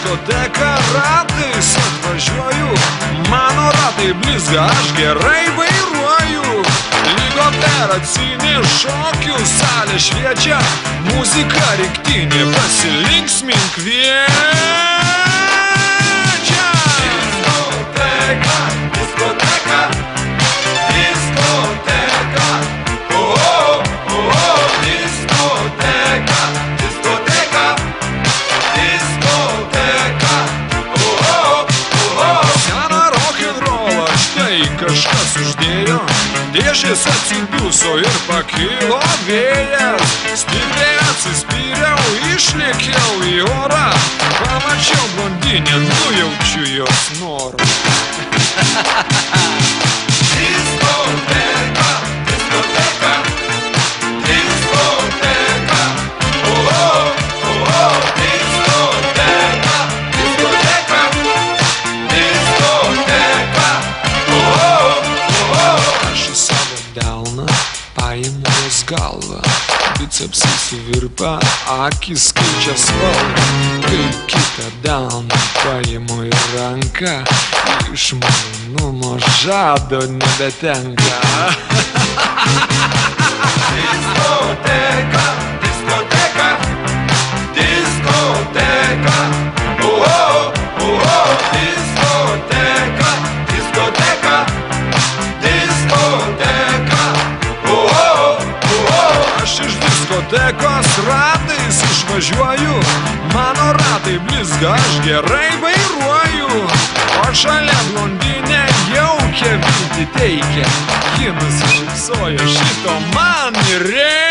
diskoteką ratais atvažiuoju, mano ratai blizga, aš gerai vairuoju. Lyg operacinė šokių salė šviečia, muzika riktinė, pasilinksmink kviečia. Diskoteka, diskoteka, diskoteka, diskoteka, diskoteka, diskoteka, seną rock'n'rollą štai kažkas uždėjo, dėžės atsiduso ir pakilo vėjas. Stipriai atsispyriau, išlėkiau į orą, pamačiau blondinę, nujaučiu jos norą. Diskoteka, diskoteka, diskoteka, diskoteka, diskoteka, diskoteka, aš į savo delną paimu jos galvą, bicepsai suvirpa, akis keičia spalvą. Kai kitą delną paimu į ranką, iš malonumo žado nebetenka. Diskoteka, diskoteka, diskoteka, diskoteka, diskoteka, diskoteka, aš iš diskotekos ratais išvažiuoju, mano ratai blizga, aš gerai vairuoju. O šalia blondinė jaukia viltį teikia, ji nusišypsojo, šito man ir reikia.